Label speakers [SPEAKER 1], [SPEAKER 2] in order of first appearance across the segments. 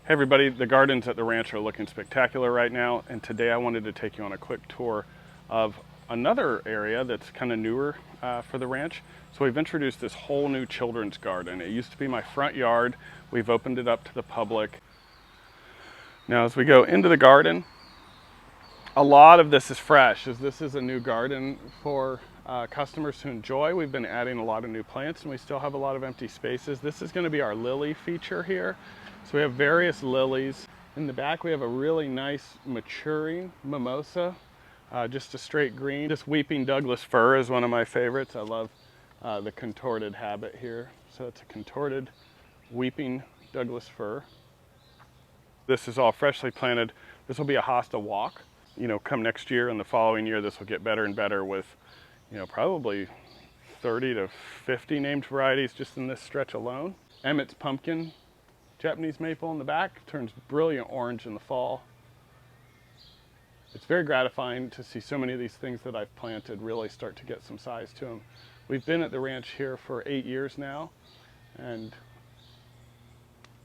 [SPEAKER 1] Hey everybody, the gardens at the ranch are looking spectacular right now, and today I wanted to take you on a quick tour of another area that's kind of newer for the ranch. So we've introduced this whole new children's garden. It used to be my front yard. We've opened it up to the public. Now as we go into the garden, a lot of this is fresh, as this is a new garden for customers to enjoy. We've been adding a lot of new plants and we still have a lot of empty spaces. This is going to be our lily feature here. So we have various lilies. In the back we have a really nice maturing mimosa, just a straight green. This weeping Douglas fir is one of my favorites. I love the contorted habit here. So it's a contorted weeping Douglas fir. This is all freshly planted. This will be a hosta walk. You know, come next year and the following year, this will get better and better with, you know, probably 30 to 50 named varieties just in this stretch alone. Emmett's pumpkin, Japanese maple in the back, turns brilliant orange in the fall. It's very gratifying to see so many of these things that I've planted really start to get some size to them. We've been at the ranch here for 8 years now, and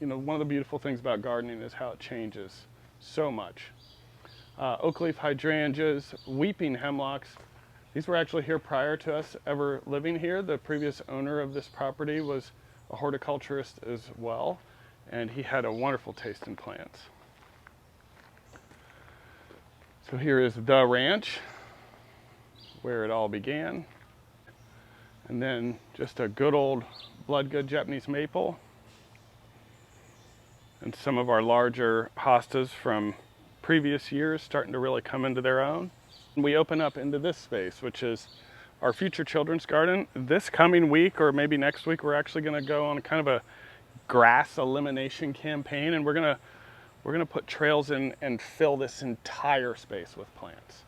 [SPEAKER 1] you know, one of the beautiful things about gardening is how it changes so much. Oak leaf hydrangeas, weeping hemlocks. These were actually here prior to us ever living here. The previous owner of this property was a horticulturist as well, and he had a wonderful taste in plants. So here is the ranch, where it all began. And then just a good old blood-good Japanese maple. And some of our larger hostas from previous years starting to really come into their own. We open up into this space, which is our future children's garden. This coming week, or maybe next week, we're actually going to go on kind of a grass elimination campaign, and we're gonna put trails in and fill this entire space with plants.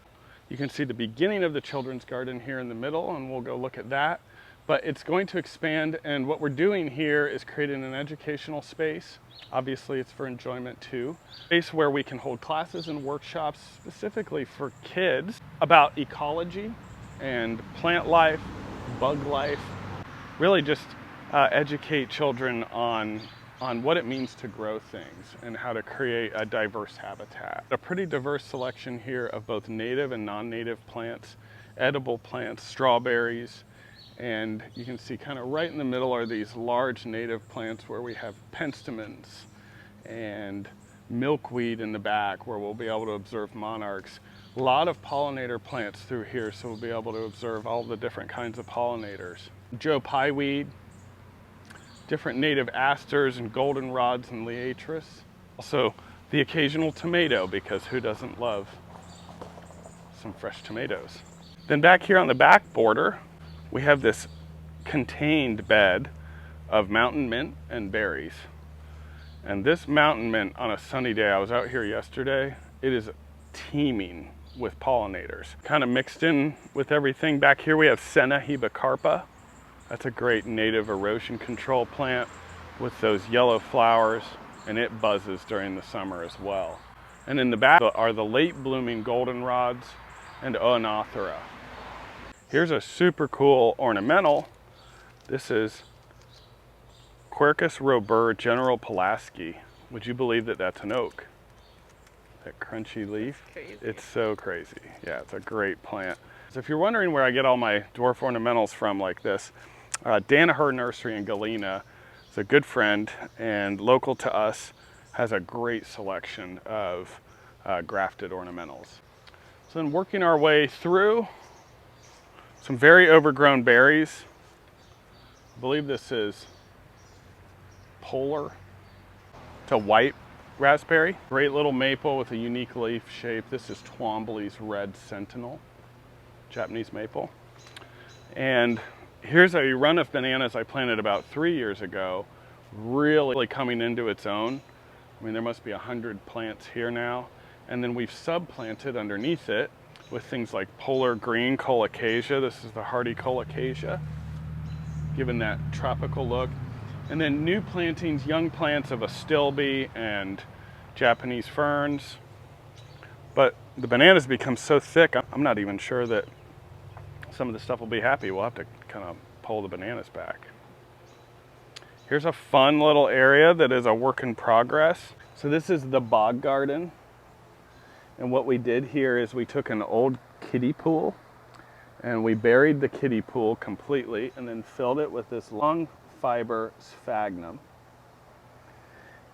[SPEAKER 1] You can see the beginning of the children's garden here in the middle, and we'll go look at that. But it's going to expand, and what we're doing here is creating an educational space. Obviously, it's for enjoyment too. Space where we can hold classes and workshops specifically for kids about ecology and plant life, bug life. Really just educate children on what it means to grow things and how to create a diverse habitat. A pretty diverse selection here of both native and non-native plants, edible plants, strawberries, and you can see kind of right in the middle are these large native plants where we have penstemons and milkweed in the back where we'll be able to observe monarchs. A lot of pollinator plants through here, so we'll be able to observe all the different kinds of pollinators. Joe pieweed, different native asters and goldenrods and liatris. Also the occasional tomato, because who doesn't love some fresh tomatoes? Then back here on the back border, we have this contained bed of mountain mint and berries. And this mountain mint on a sunny day, I was out here yesterday, it is teeming with pollinators. Kind of mixed in with everything. Back here we have Senna hemicarpa. That's a great native erosion control plant with those yellow flowers, and it buzzes during the summer as well. And in the back are the late blooming goldenrods and Oenothera. Here's a super cool ornamental. This is Quercus robur General Pulaski. Would you believe that that's an oak? That crunchy leaf. It's so crazy. Yeah, it's a great plant. So if you're wondering where I get all my dwarf ornamentals from like this, Danaher Nursery in Galena is a good friend and local to us, has a great selection of grafted ornamentals. So then working our way through, some very overgrown berries. I believe this is polar. It's a white raspberry. Great little maple with a unique leaf shape. This is Twombly's Red Sentinel, Japanese maple. And here's a run of bananas I planted about 3 years ago, really coming into its own. I mean, there must be 100 plants here now. And then we've subplanted underneath it with things like polar green colocasia. This is the hardy colocasia, given that tropical look. And then new plantings, young plants of astilbe and Japanese ferns. But the bananas become so thick, I'm not even sure that some of the stuff will be happy. We'll have to kind of pull the bananas back. Here's a fun little area that is a work in progress. So this is the bog garden. And what we did here is we took an old kiddie pool and we buried the kiddie pool completely and then filled it with this long fiber sphagnum.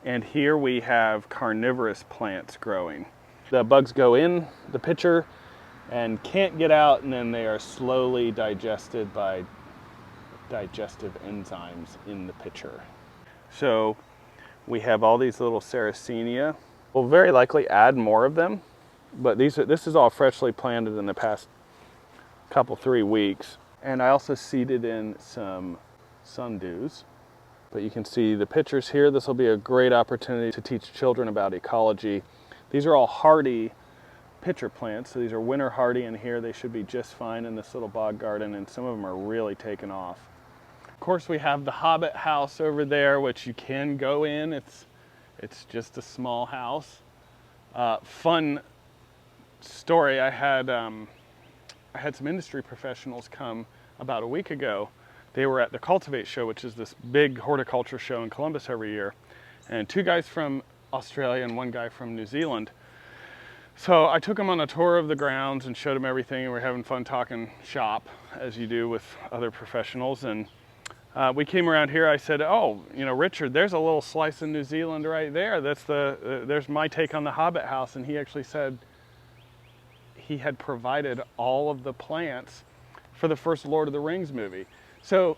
[SPEAKER 1] And here we have carnivorous plants growing. The bugs go in the pitcher and can't get out, and then they are slowly digested by digestive enzymes in the pitcher. So we have all these little Sarracenia. We'll very likely add more of them, but this is all freshly planted in the past couple, 3 weeks. And I also seeded in some sundews. But you can see the pictures here. This will be a great opportunity to teach children about ecology. These are all hardy pitcher plants, so these are winter hardy, and here they should be just fine in this little bog garden, and some of them are really taken off. Of course, we have the Hobbit house over there, which you can go in. It's just a small house. Fun story, I had some industry professionals come about a week ago. They were at the Cultivate show, which is this big horticulture show in Columbus every year. And 2 guys from Australia and 1 guy from New Zealand. So I took them on a tour of the grounds and showed them everything, and we're having fun talking shop, as you do with other professionals. And we came around here, I said, oh, you know, Richard, there's a little slice of New Zealand right there. There's my take on the Hobbit house. And he actually said he had provided all of the plants for the first Lord of the Rings movie. So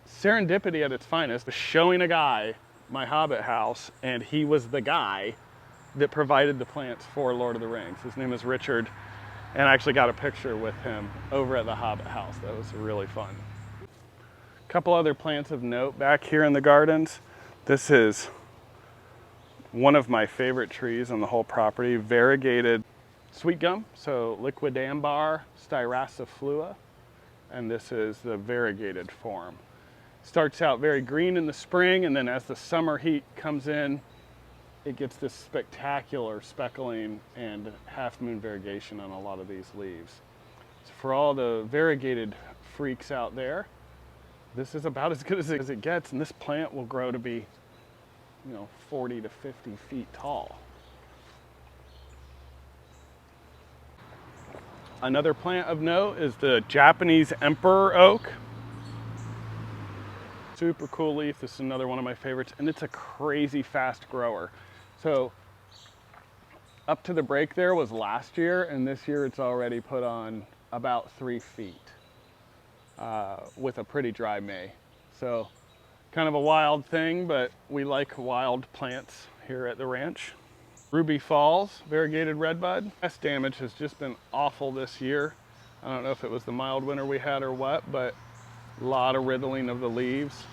[SPEAKER 1] serendipity at its finest, showing a guy my Hobbit house, and he was the guy that provided the plants for Lord of the Rings. His name is Richard, and I actually got a picture with him over at the Hobbit house. That was really fun. A couple other plants of note back here in the gardens. This is one of my favorite trees on the whole property, variegated sweet gum, so liquidambar styraciflua. And this is the variegated form. Starts out very green in the spring, and then as the summer heat comes in, it gets this spectacular speckling and half-moon variegation on a lot of these leaves. So for all the variegated freaks out there, this is about as good as it gets, and this plant will grow to be, 40 to 50 feet tall. Another plant of note is the Japanese emperor oak. Super cool leaf. This is another one of my favorites, and it's a crazy fast grower. So up to the break there was last year, and this year it's already put on about 3 feet with a pretty dry May. So kind of a wild thing, but we like wild plants here at the ranch. Ruby Falls, variegated redbud. Pest damage has just been awful this year. I don't know if it was the mild winter we had or what, but a lot of riddling of the leaves.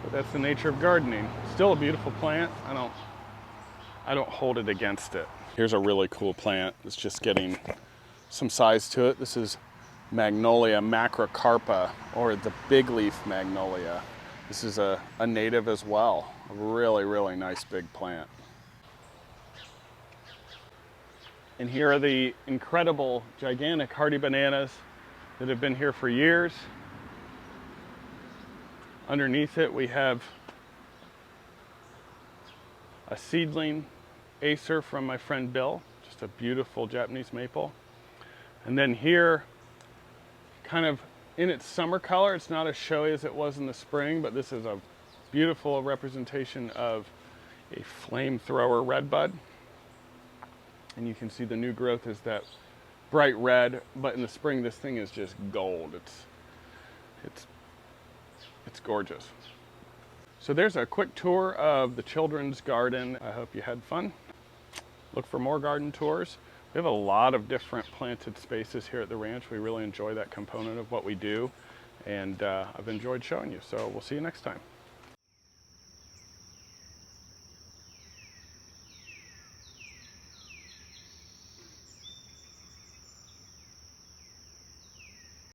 [SPEAKER 1] But that's the nature of gardening. Still a beautiful plant. I don't hold it against it. Here's a really cool plant that's just getting some size to it. This is Magnolia macrocarpa, or the big leaf magnolia. This is a native as well. A really, really nice big plant. And here are the incredible, gigantic hardy bananas that have been here for years. Underneath it, we have a seedling Acer from my friend Bill, just a beautiful Japanese maple. And then here, kind of in its summer color, it's not as showy as it was in the spring, but this is a beautiful representation of a flamethrower redbud. And you can see the new growth is that bright red, but in the spring this thing is just gold. It's gorgeous. So there's a quick tour of the children's garden. I hope you had fun. Look for more garden tours. We have a lot of different planted spaces here at the ranch. We really enjoy that component of what we do, and I've enjoyed showing you. So we'll see you next time.